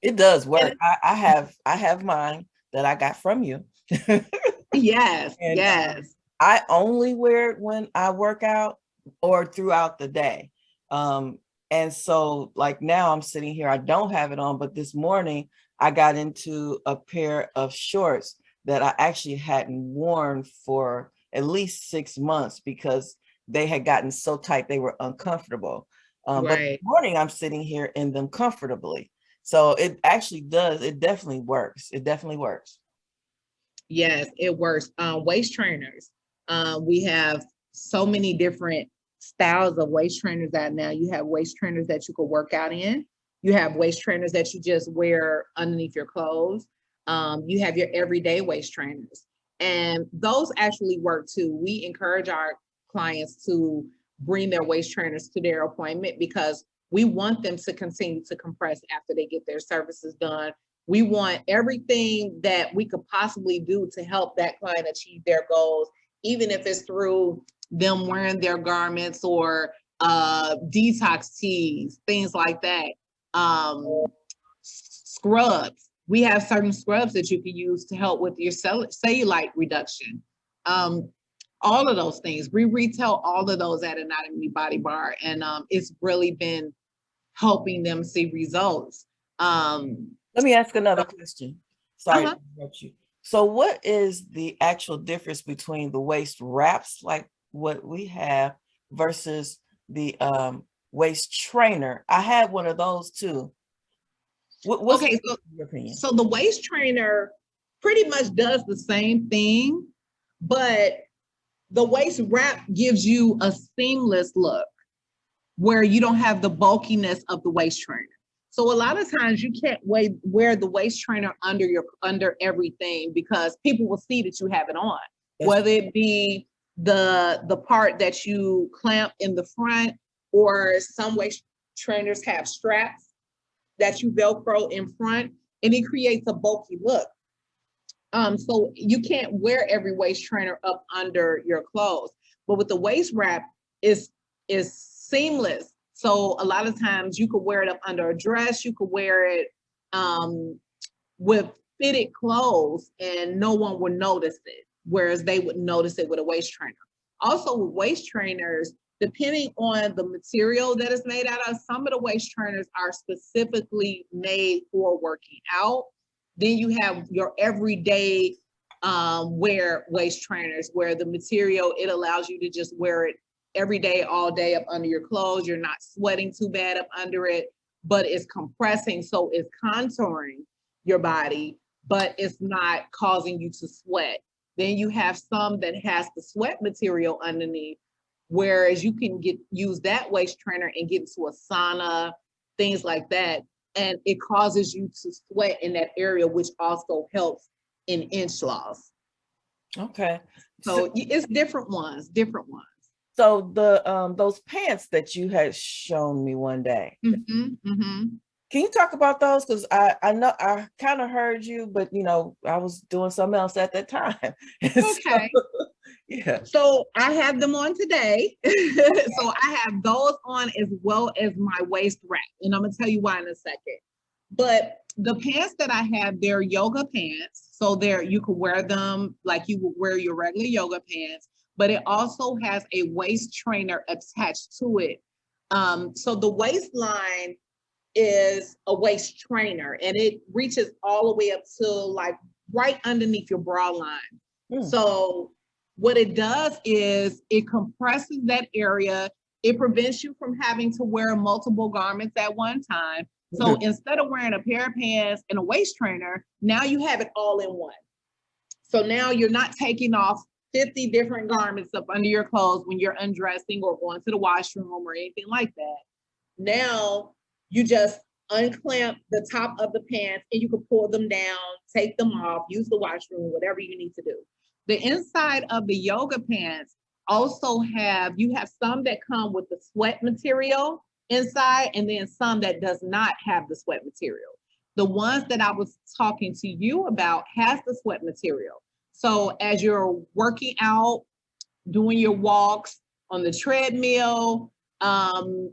It does And work. I have mine that I got from you. yes, And yes. I only wear it when I work out or throughout the day. And so like now I'm sitting here, I don't have it on, but this morning I got into a pair of shorts that I actually hadn't worn for at least 6 months because they had gotten so tight they were uncomfortable. But this Right. morning I'm sitting here in them comfortably. So it actually does, it definitely works. It definitely works. Yes, it works. Waist trainers. We have so many different styles of waist trainers out now. You have waist trainers that you could work out in. You have waist trainers that you just wear underneath your clothes. You have your everyday waist trainers. And those actually work too. We encourage our clients to bring their waist trainers to their appointment because we want them to continue to compress after they get their services done. We want everything that we could possibly do to help that client achieve their goals, even if it's through them wearing their garments or detox teas, things like that. Scrubs. We have certain scrubs that you can use to help with your cellulite reduction. Um, all of those things. We retail all of those at Anatomy Body Bar, and it's really been helping them see results. Let me ask another question. Sorry Uh-huh. to interrupt you. So what is the actual difference between the waist wraps like what we have versus the waist trainer? I had one of those too. What's Okay, so your opinion? so the waist trainer pretty much does the same thing, but the waist wrap gives you a seamless look where you don't have the bulkiness of the waist trainer. So a lot of times you can't wear the waist trainer under everything because people will see that you have it on, That's whether it be the part that you clamp in the front, or some waist trainers have straps that you Velcro in front, and it creates a bulky look. So you can't wear every waist trainer up under your clothes, but with the waist wrap, is seamless. So a lot of times you could wear it up under a dress, you could wear it with fitted clothes, and no one would notice it, whereas they would notice it with a waist trainer. Also, with waist trainers, depending on the material that is made out of, some of the waist trainers are specifically made for working out. Then you have your everyday wear waist trainers where the material, it allows you to just wear it every day, all day up under your clothes. You're not sweating too bad up under it, but it's compressing. So it's contouring your body, but it's not causing you to sweat. Then you have some that has the sweat material underneath, whereas you can use that waist trainer and get into a sauna, things like that. And it causes you to sweat in that area, which also helps in inch loss. okay. So it's different ones, different ones. So the those pants that you had shown me one day, Mm-hmm, mm-hmm. can you talk about those? Because I know I kind of heard you, but you know, I was doing something else at that time. So, Okay. yeah. So I have them on today. So I have those on as well as my waist wrap. And I'm going to tell you why in a second. But the pants that I have, they're yoga pants. So you can wear them like you would wear your regular yoga pants, but it also has a waist trainer attached to it. So the waistline is a waist trainer, and it reaches all the way up to like right underneath your bra line. Mm. So what it does is it compresses that area. It prevents you from having to wear multiple garments at one time. So instead of wearing a pair of pants and a waist trainer, now you have it all in one. So now you're not taking off 50 different garments up under your clothes when you're undressing or going to the washroom or anything like that. Now you just unclamp the top of the pants and you can pull them down, take them off, use the washroom, whatever you need to do. The inside of the yoga pants also you have some that come with the sweat material inside, and then some that does not have the sweat material. The ones that I was talking to you about has the sweat material. So as you're working out, doing your walks on the treadmill,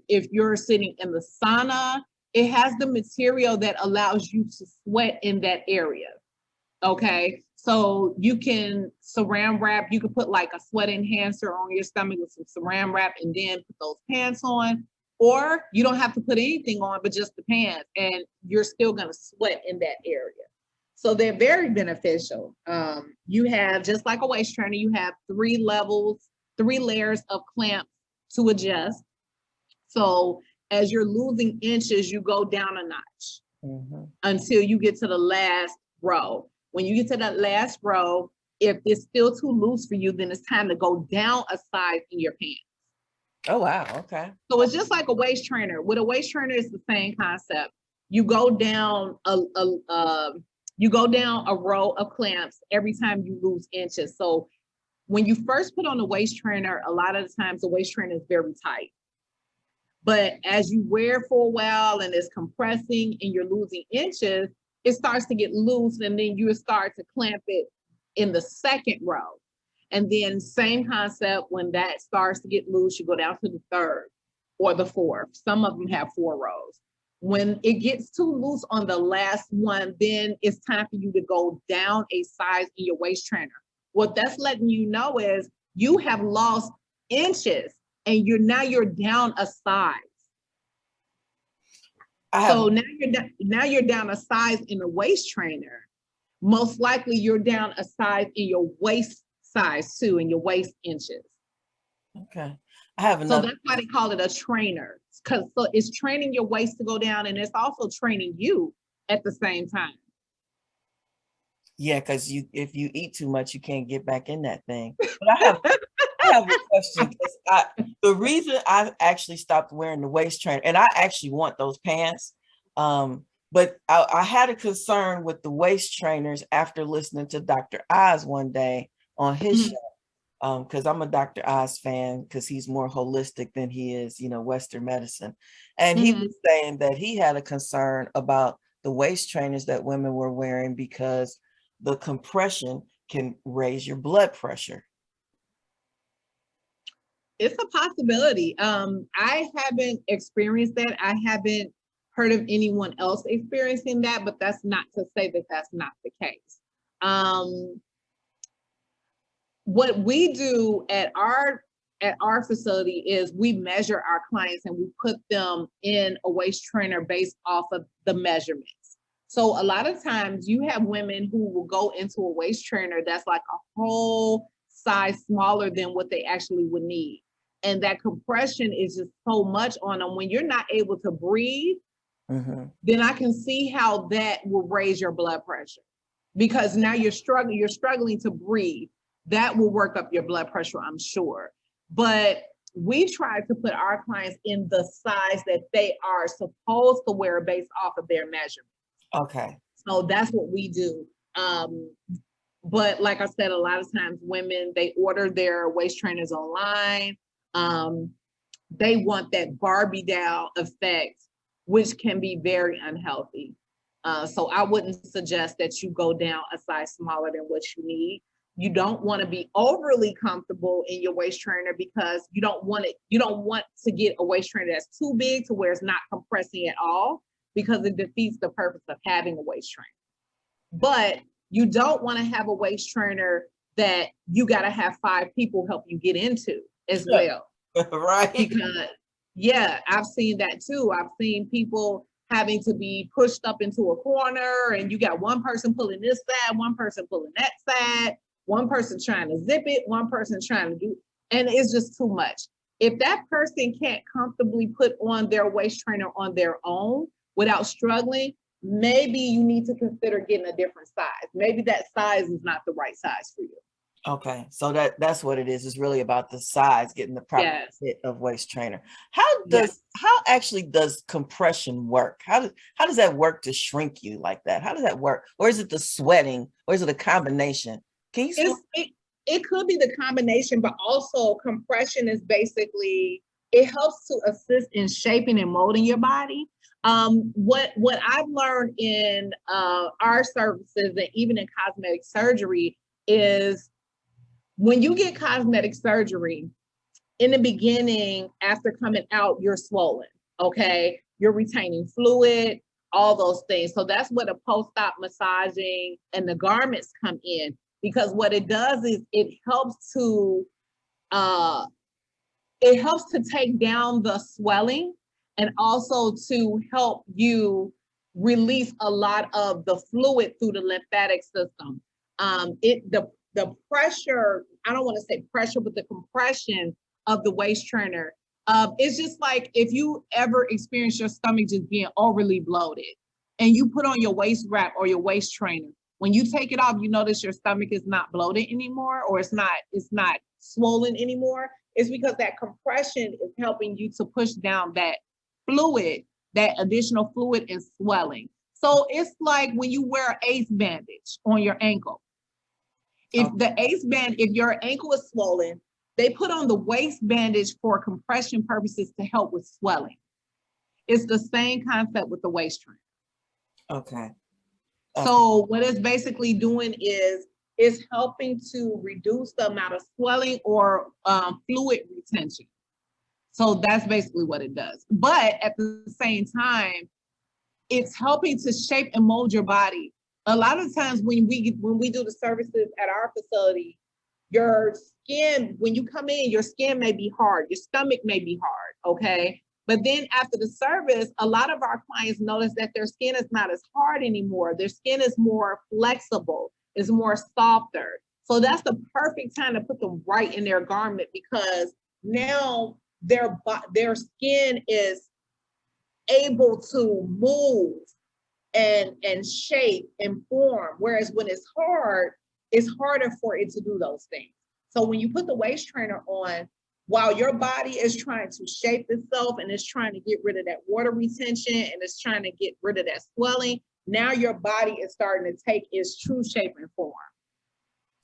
if you're sitting in the sauna, it has the material that allows you to sweat in that area. Okay. So you can saran wrap, you can put like a sweat enhancer on your stomach with some saran wrap and then put those pants on. Or you don't have to put anything on, but just the pants, and you're still going to sweat in that area. So they're very beneficial. You have, just like a waist trainer, you have 3 levels, 3 layers of clamps to adjust. So as you're losing inches, you go down a notch until you get to the last row. When you get to that last row, if it's still too loose for you, then it's time to go down a size in your pants. Oh, wow. Okay. So it's just like a waist trainer. With a waist trainer, it's the same concept. You go down a row of clamps every time you lose inches. So when you first put on a waist trainer, a lot of the times the waist trainer is very tight. But as you wear for a while and it's compressing and you're losing inches, it starts to get loose, and then you start to clamp it in the second row. And then same concept, when that starts to get loose, you go down to the 3rd or the 4th. Some of them have 4 rows. When it gets too loose on the last one, then it's time for you to go down a size in your waist trainer. What that's letting you know is you have lost inches and you're down a size. So now you're down a size in the waist trainer. Most likely you're down a size in your waist size too, in your waist inches. Okay. I have another. So that's why they call it a trainer, because so it's training your waist to go down, and it's also training you at the same time. Yeah, because if you eat too much, you can't get back in that thing. But I have a question. The reason I actually stopped wearing the waist trainer, and I actually want those pants, but I had a concern with the waist trainers after listening to Dr. Oz one day on his show, because I'm a Dr. Oz fan, because he's more holistic than he is, Western medicine. And he was saying that he had a concern about the waist trainers that women were wearing because the compression can raise your blood pressure. It's a possibility. I haven't experienced that. I haven't heard of anyone else experiencing that, but that's not to say that that's not the case. What we do at our facility is we measure our clients and we put them in a waist trainer based off of the measurements. So a lot of times you have women who will go into a waist trainer that's like a whole size smaller than what they actually would need. And that compression is just so much on them. When you're not able to breathe, then I can see how that will raise your blood pressure, because now you're struggling to breathe. That will work up your blood pressure, I'm sure. But we try to put our clients in the size that they are supposed to wear based off of their measurements. Okay. So that's what we do. But like I said, a lot of times women, they order their waist trainers online. They want that Barbie doll effect, which can be very unhealthy. So I wouldn't suggest that you go down a size smaller than what you need. You don't want to be overly comfortable in your waist trainer, because you don't want to get a waist trainer that's too big to where it's not compressing at all, because it defeats the purpose of having a waist trainer. But you don't want to have a waist trainer that you got to have 5 people help you get into as well. Right. Because yeah, I've seen that too. I've seen people having to be pushed up into a corner, and you got one person pulling this side, one person pulling that side, one person trying to zip it, one person trying to do, and it's just too much. If that person can't comfortably put on their waist trainer on their own without struggling, maybe you need to consider getting a different size. Maybe that size is not the right size for you. Okay, so that's what it is. It's really about the size, getting the proper fit of waist trainer. How actually does compression work? How does that work to shrink you like that? How does that work? Or is it the sweating, or is it a combination? It could be the combination, but also compression is basically, it helps to assist in shaping and molding your body. What I've learned in our services and even in cosmetic surgery is when you get cosmetic surgery, in the beginning, after coming out, you're swollen, okay? You're retaining fluid, all those things. So that's where the post-op massaging and the garments come in, because what it does is it helps to take down the swelling and also to help you release a lot of the fluid through the lymphatic system. The pressure, I don't want to say pressure, but the compression of the waist trainer. It's just like if you ever experience your stomach just being overly bloated and you put on your waist wrap or your waist trainer. When you take it off, you notice your stomach is not bloated anymore, or it's not swollen anymore. It's because that compression is helping you to push down that fluid, that additional fluid and swelling. So it's like when you wear an ACE bandage on your ankle. If your ankle is swollen, they put on the waist bandage for compression purposes to help with swelling. It's the same concept with the waist trainer. Okay. So what it's basically doing is helping to reduce the amount of swelling or fluid retention. So that's basically what it does. But at the same time, it's helping to shape and mold your body. A lot of times when we do the services at our facility, your skin, when you come in, your skin may be hard, your stomach may be hard, okay? But then after the service, a lot of our clients notice that their skin is not as hard anymore. Their skin is more flexible, is more softer. So that's the perfect time to put them right in their garment, because now their skin is able to move and shape and form. Whereas when it's hard, it's harder for it to do those things. So when you put the waist trainer on, while your body is trying to shape itself and it's trying to get rid of that water retention and it's trying to get rid of that swelling, now your body is starting to take its true shape and form.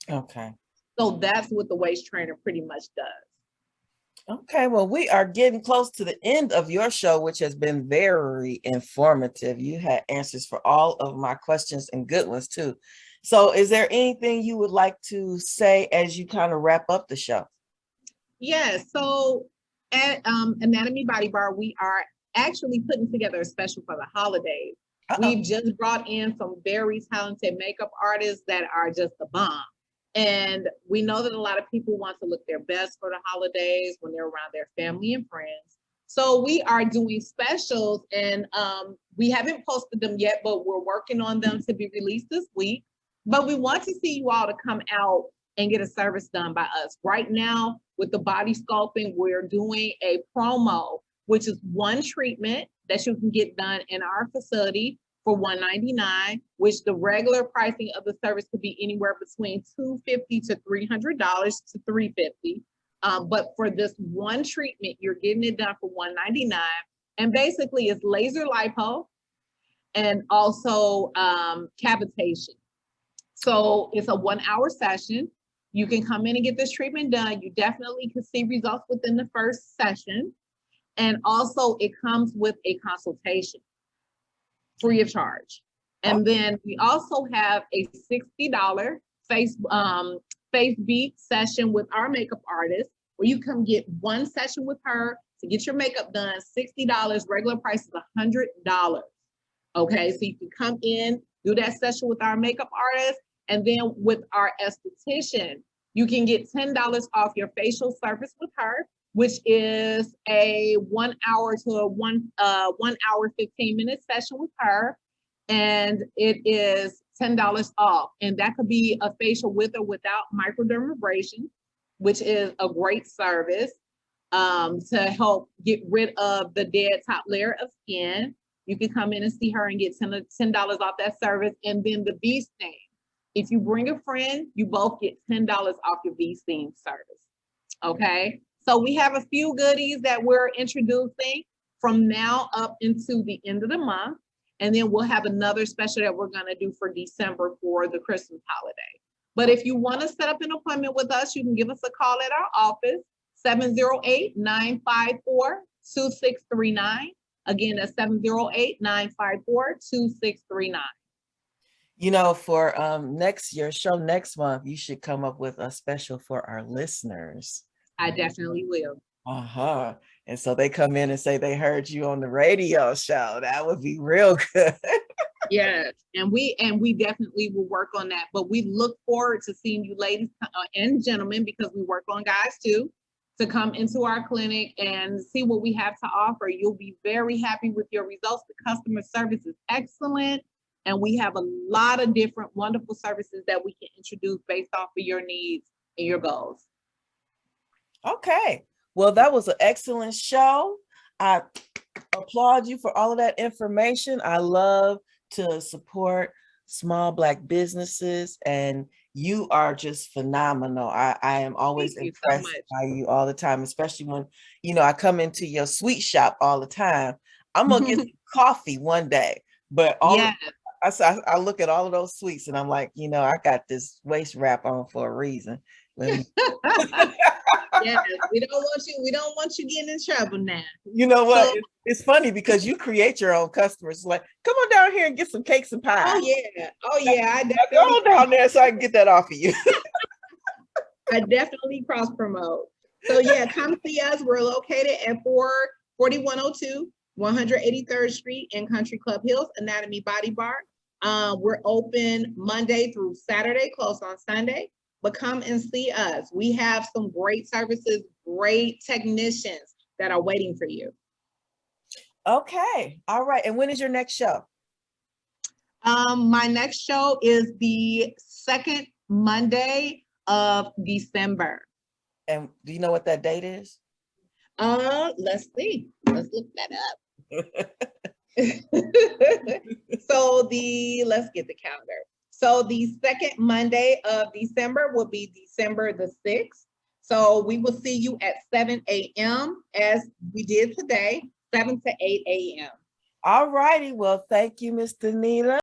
Okay. So that's what the waist trainer pretty much does. Okay, well, we are getting close to the end of your show, which has been very informative. You had answers for all of my questions and good ones too. So is there anything you would like to say as you kind of wrap up the show? Yeah, so at Anatomy Body Bar, we are actually putting together a special for the holidays. We've just brought in some very talented makeup artists that are just the bomb. And we know that a lot of people want to look their best for the holidays when they're around their family and friends. So we are doing specials, and we haven't posted them yet, but we're working on them to be released this week. But we want to see you all to come out and get a service done by us. Right now, with the body sculpting, we're doing a promo, which is one treatment that you can get done in our facility for $199, which the regular pricing of the service could be anywhere between $250 to $300 to $350. But for this one treatment, you're getting it done for $199. And basically it's laser lipo and also cavitation. So it's a 1 hour session. You can come in and get this treatment done. You definitely can see results within the first session. And also it comes with a consultation, free of charge. And then we also have a $60 face beat session with our makeup artist, where you come get one session with her to get your makeup done, $60. Regular price is $100. Okay, so you can come in, do that session with our makeup artist, and then with our esthetician, you can get $10 off your facial service with her, which is a 1 hour to a 1 hour 15-minute session with her, and it is $10 off. And that could be a facial with or without microdermabrasion, which is a great service to help get rid of the dead top layer of skin. You can come in and see her and get $10 off that service. And then the bee sting. If you bring a friend, you both get $10 off your bee sting service. Okay. So we have a few goodies that we're introducing from now up into the end of the month. And then we'll have another special that we're going to do for December for the Christmas holiday. But if you want to set up an appointment with us, you can give us a call at our office, 708-954-2639. Again, that's 708-954-2639. You know, for next year show next month, you should come up with a special for our listeners. I definitely will. Uh-huh. And so they come in and say they heard you on the radio show. That would be real good. Yes, and we definitely will work on that. But we look forward to seeing you ladies and gentlemen, because we work on guys too, to come into our clinic and see what we have to offer. You'll be very happy with your results. The customer service is excellent, and we have a lot of different wonderful services that we can introduce based off of your needs and your goals. Okay. Well, that was an excellent show. I applaud you for all of that information. I love to support small Black businesses, and you are just phenomenal. I am always Thank you so impressed much. by you all the time, especially when, I come into your sweet shop all the time. I'm gonna get some coffee one day, but Yes. I look at all of those sweets and I'm like, I got this waist wrap on for a reason. Yes, we don't want you getting in trouble now. You know what? So, It's funny because you create your own customers. Like, come on down here and get some cakes and pies. oh yeah, I go on down there so I can get that off of you. I definitely cross promote. So yeah, come see us. We're located at 4102 183rd Street in Country Club Hills, Anatomy Body Bar. We're open Monday through Saturday, closed on Sunday. But come and see us. We have some great services, great technicians that are waiting for you. Okay. All right. And when is your next show? My next show is the second Monday of December. And do you know what that date is? Let's see. Let's look that up. Let's get the calendar. So the second Monday of December will be December the 6th. So we will see you at 7 a.m. as we did today, 7 to 8 a.m. All righty. Well, thank you, Miss Danita.